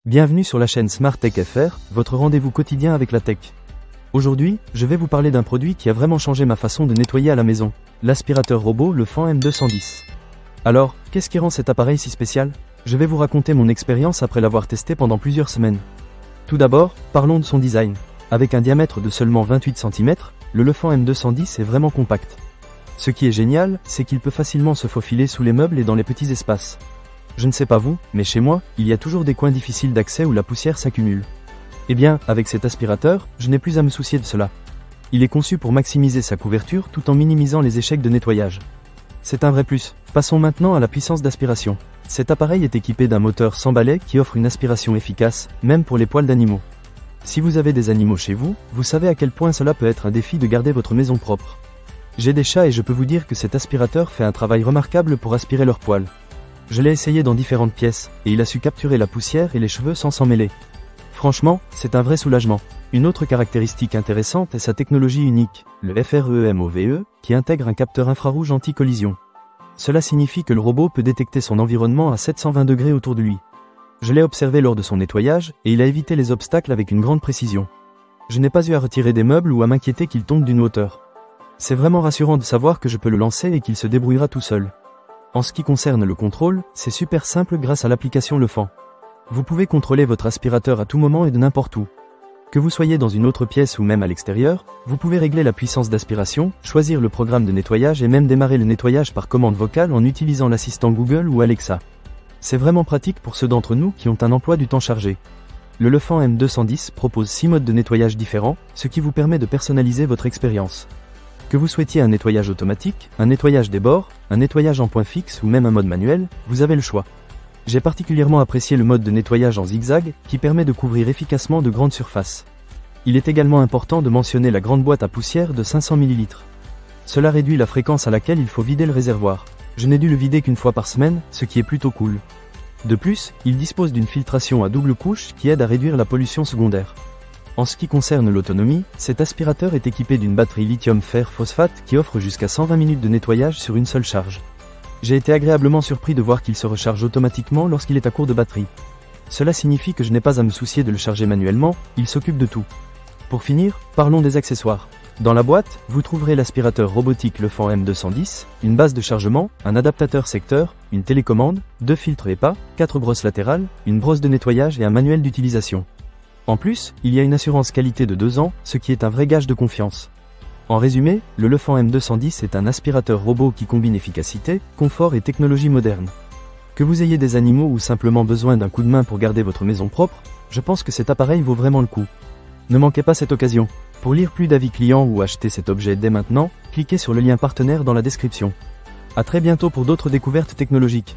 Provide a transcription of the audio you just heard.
Bienvenue sur la chaîne Smart Tech FR, votre rendez-vous quotidien avec la tech. Aujourd'hui, je vais vous parler d'un produit qui a vraiment changé ma façon de nettoyer à la maison, l'aspirateur robot Lefant M210. Alors, qu'est-ce qui rend cet appareil si spécial? Je vais vous raconter mon expérience après l'avoir testé pendant plusieurs semaines. Tout d'abord, parlons de son design. Avec un diamètre de seulement 28 cm, le Lefant M210 est vraiment compact. Ce qui est génial, c'est qu'il peut facilement se faufiler sous les meubles et dans les petits espaces. Je ne sais pas vous, mais chez moi, il y a toujours des coins difficiles d'accès où la poussière s'accumule. Eh bien, avec cet aspirateur, je n'ai plus à me soucier de cela. Il est conçu pour maximiser sa couverture tout en minimisant les échecs de nettoyage. C'est un vrai plus. Passons maintenant à la puissance d'aspiration. Cet appareil est équipé d'un moteur sans balai qui offre une aspiration efficace, même pour les poils d'animaux. Si vous avez des animaux chez vous, vous savez à quel point cela peut être un défi de garder votre maison propre. J'ai des chats et je peux vous dire que cet aspirateur fait un travail remarquable pour aspirer leurs poils. Je l'ai essayé dans différentes pièces, et il a su capturer la poussière et les cheveux sans s'en mêler. Franchement, c'est un vrai soulagement. Une autre caractéristique intéressante est sa technologie unique, le FREMOVE, qui intègre un capteur infrarouge anti-collision. Cela signifie que le robot peut détecter son environnement à 720 degrés autour de lui. Je l'ai observé lors de son nettoyage, et il a évité les obstacles avec une grande précision. Je n'ai pas eu à retirer des meubles ou à m'inquiéter qu'il tombe d'une hauteur. C'est vraiment rassurant de savoir que je peux le lancer et qu'il se débrouillera tout seul. En ce qui concerne le contrôle, c'est super simple grâce à l'application Lefant. Vous pouvez contrôler votre aspirateur à tout moment et de n'importe où. Que vous soyez dans une autre pièce ou même à l'extérieur, vous pouvez régler la puissance d'aspiration, choisir le programme de nettoyage et même démarrer le nettoyage par commande vocale en utilisant l'assistant Google ou Alexa. C'est vraiment pratique pour ceux d'entre nous qui ont un emploi du temps chargé. Le Lefant M210 propose 6 modes de nettoyage différents, ce qui vous permet de personnaliser votre expérience. Que vous souhaitiez un nettoyage automatique, un nettoyage des bords, un nettoyage en point fixe ou même un mode manuel, vous avez le choix. J'ai particulièrement apprécié le mode de nettoyage en zigzag, qui permet de couvrir efficacement de grandes surfaces. Il est également important de mentionner la grande boîte à poussière de 500 ml. Cela réduit la fréquence à laquelle il faut vider le réservoir. Je n'ai dû le vider qu'une fois par semaine, ce qui est plutôt cool. De plus, il dispose d'une filtration à double couche qui aide à réduire la pollution secondaire. En ce qui concerne l'autonomie, cet aspirateur est équipé d'une batterie lithium-fer-phosphate qui offre jusqu'à 120 minutes de nettoyage sur une seule charge. J'ai été agréablement surpris de voir qu'il se recharge automatiquement lorsqu'il est à court de batterie. Cela signifie que je n'ai pas à me soucier de le charger manuellement, il s'occupe de tout. Pour finir, parlons des accessoires. Dans la boîte, vous trouverez l'aspirateur robotique Lefant M210, une base de chargement, un adaptateur secteur, une télécommande, 2 filtres EPA, 4 brosses latérales, une brosse de nettoyage et un manuel d'utilisation. En plus, il y a une assurance qualité de 2 ans, ce qui est un vrai gage de confiance. En résumé, le Lefant M210 est un aspirateur robot qui combine efficacité, confort et technologie moderne. Que vous ayez des animaux ou simplement besoin d'un coup de main pour garder votre maison propre, je pense que cet appareil vaut vraiment le coup. Ne manquez pas cette occasion. Pour lire plus d'avis clients ou acheter cet objet dès maintenant, cliquez sur le lien partenaire dans la description. À très bientôt pour d'autres découvertes technologiques.